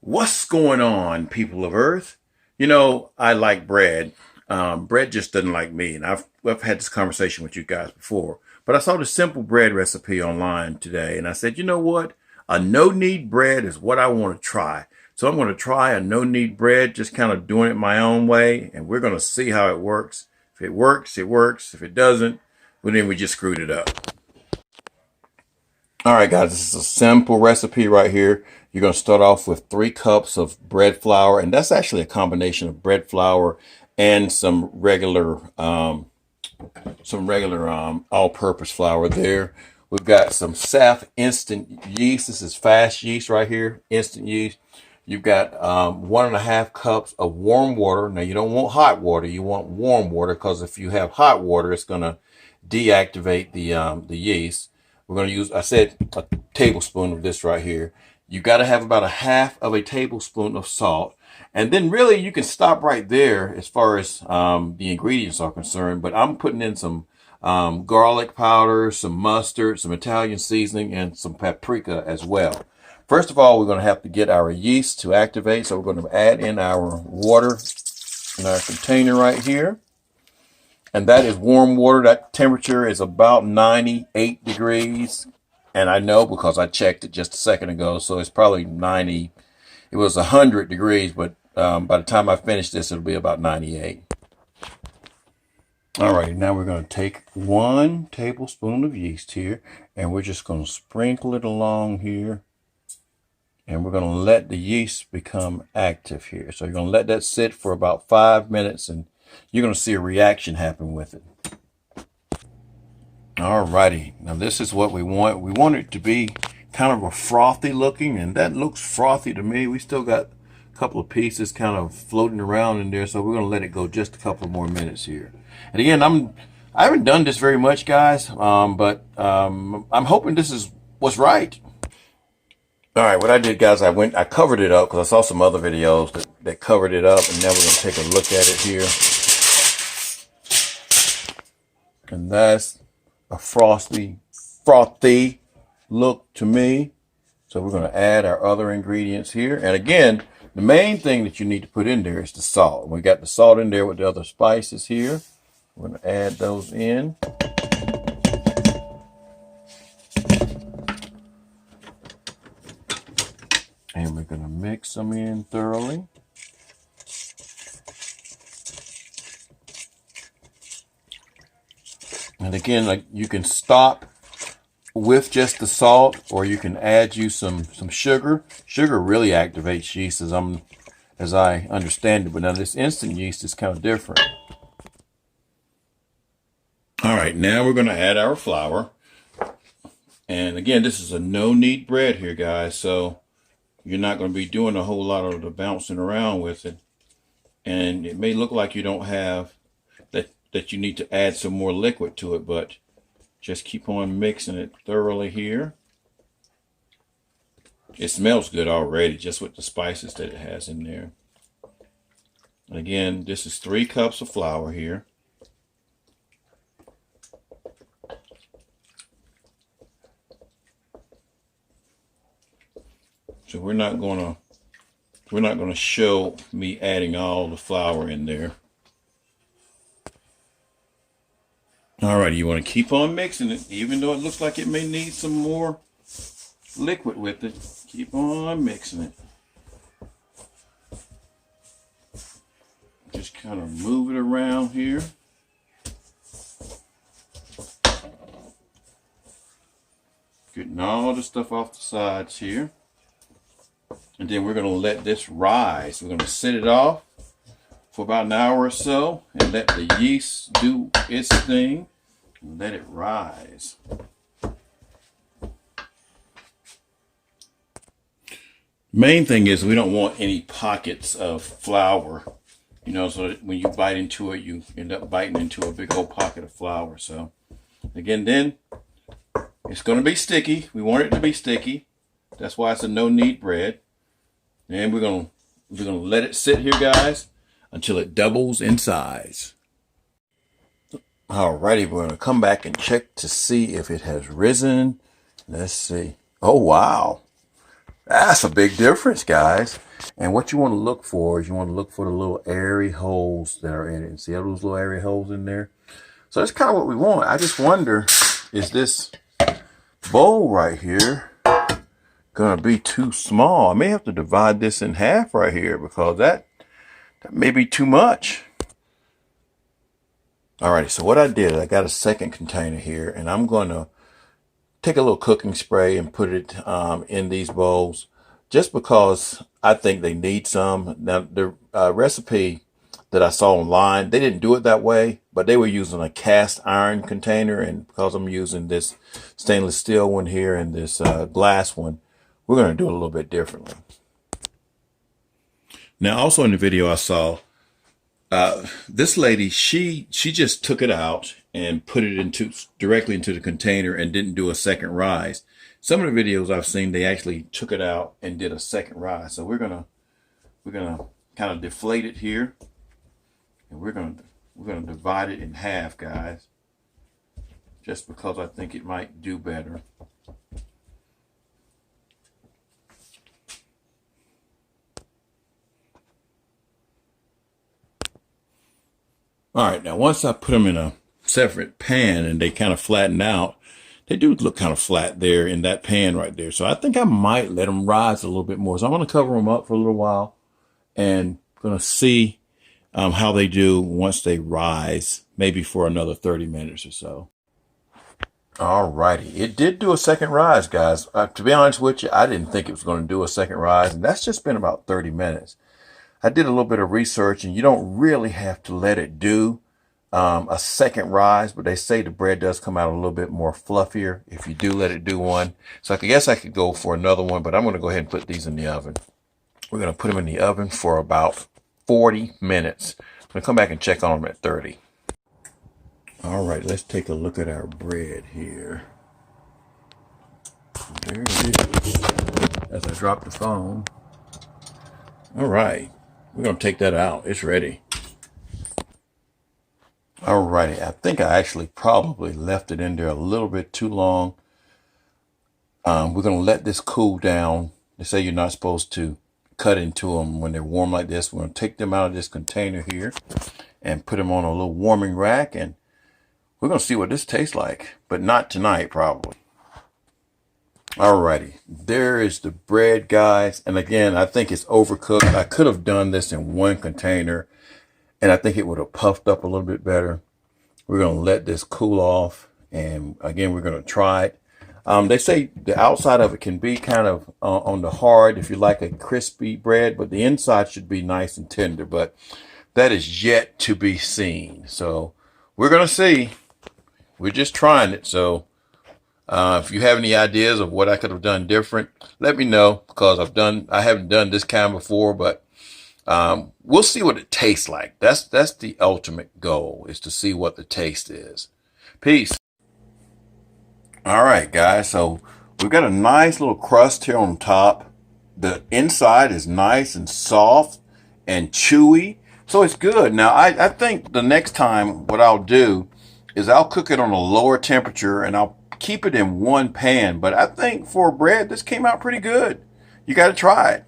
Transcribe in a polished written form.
What's going on, people of Earth? You know, I like bread. Bread just doesn't like me. And I've had this conversation with you guys before. But I saw the simple bread recipe online today. And I said, you know what? A no-knead bread is what I want to try. So I'm going to try a no-knead bread, just kind of doing it my own way. And we're going to see how it works. If it works, it works. If it doesn't, well, then we just screwed it up. All right, guys, this is a simple recipe right here. You're going to start off with 3 cups of bread flour, and that's actually a combination of bread flour and some regular all-purpose flour there. We've got some Saf instant yeast. This is fast yeast right here, instant yeast. You've got 1.5 cups of warm water. Now, you don't want hot water. You want warm water because if you have hot water, it's going to deactivate the yeast. We're going to use, I said, a tablespoon of this right here. You got to have about a half of a tablespoon of salt. And then really you can stop right there as far as the ingredients are concerned. But I'm putting in some garlic powder, some mustard, some Italian seasoning, and some paprika as well. First of all, we're going to have to get our yeast to activate. So we're going to add in our water in our container right here. And that is warm water. That temperature is about 98 degrees. And I know because I checked it just a second ago. So it's probably 90. It was 100 degrees, but by the time I finish this, it'll be about 98. All right, now we're going to take 1 tablespoon of yeast here. And we're just going to sprinkle it along here. And we're going to let the yeast become active here. So you're going to let that sit for about 5 minutes, and you're going to see a reaction happen with it. All righty. Now this is what we want. We want it to be kind of a frothy looking, and that looks frothy to me. We still got a couple of pieces kind of floating around in there, so we're going to let it go just a couple more minutes here. And again, I haven't done this very much, guys, but I'm hoping this is what's right. All right, what I did, guys, I covered it up because I saw some other videos that covered it up, and now we're going to take a look at it here. And that's a frothy look to me. So we're going to add our other ingredients here. And again, the main thing that you need to put in there is the salt. We got the salt in there with the other spices here. We're going to add those in. And we're going to mix them in thoroughly. And again, like, you can stop with just the salt, or you can add you some sugar. Sugar really activates yeast as I understand it, but now this instant yeast is kind of different. All right, now we're going to add our flour. And again, this is a no-knead bread here, guys, so you're not going to be doing a whole lot of the bouncing around with it. And it may look like you don't have that you need to add some more liquid to it, but just keep on mixing it thoroughly here. It smells good already, just with the spices that it has in there. And again, this is 3 cups of flour here. So we're not gonna show me adding all the flour in there. Alrighty, you want to keep on mixing it, even though it looks like it may need some more liquid with it. Keep on mixing it. Just kind of move it around here. Getting all the stuff off the sides here. And then we're going to let this rise. We're going to set it off for about an hour or so and let the yeast do its thing and let it rise. Main thing is we don't want any pockets of flour, you know, so that when you bite into it, you end up biting into a big old pocket of flour. So again, then it's going to be sticky. We want it to be sticky. That's why it's a no-knead bread. And we're gonna let it sit here, guys, until it doubles in size. Alrighty, we're gonna come back and check to see if it has risen. Let's see. Oh wow, that's a big difference, guys. And what you want to look for is you want to look for the little airy holes that are in it. And see all those little airy holes in there? So that's kind of what we want. I just wonder, is this bowl right here gonna be too small? I may have to divide this in half right here because that may be too much. Alrighty, so what I did, I got a second container here, and I'm gonna take a little cooking spray and put it in these bowls, just because I think they need some. Now, the recipe that I saw online, they didn't do it that way, but they were using a cast iron container, and because I'm using this stainless steel one here and this glass one, we're going to do it a little bit differently. Now, also in the video I saw, this lady, she just took it out and put it directly into the container and didn't do a second rise. Some of the videos I've seen, they actually took it out and did a second rise. So we're gonna kind of deflate it here, and we're gonna divide it in half, guys, just because I think it might do better. All right, now once I put them in a separate pan and they kind of flatten out, they do look kind of flat there in that pan right there. So I think I might let them rise a little bit more. So I'm going to cover them up for a little while and going to see how they do once they rise, maybe for another 30 minutes or so. All righty. It did do a second rise, guys. To be honest with you, I didn't think it was going to do a second rise, and that's just been about 30 minutes. I did a little bit of research, and you don't really have to let it do a second rise, but they say the bread does come out a little bit more fluffier if you do let it do one. So I guess I could go for another one, but I'm going to go ahead and put these in the oven. We're going to put them in the oven for about 40 minutes. I'm going to come back and check on them at 30. All right, let's take a look at our bread here. There it is. As I drop the phone. All right, we're going to take that out. It's ready. Alrighty, I think I actually probably left it in there a little bit too long. We're going to let this cool down. They say you're not supposed to cut into them when they're warm like this. We're going to take them out of this container here and put them on a little warming rack, and we're going to see what this tastes like, but not tonight probably. Alrighty, there is the bread, guys. And again, I think it's overcooked. I could have done this in one container, and I think it would have puffed up a little bit better. We're going to let this cool off. And again, we're going to try it. They say the outside of it can be kind of on the hard if you like a crispy bread, but the inside should be nice and tender. But that is yet to be seen. So we're going to see. We're just trying it. So if you have any ideas of what I could have done different, let me know, because I haven't done this kind before, but we'll see what it tastes like. That's the ultimate goal, is to see what the taste is. Peace. All right, guys. So we've got a nice little crust here on top. The inside is nice and soft and chewy. So it's good. Now, I think the next time what I'll do is I'll cook it on a lower temperature and I'll keep it in one pan. But I think for bread, this came out pretty good. You got to try it.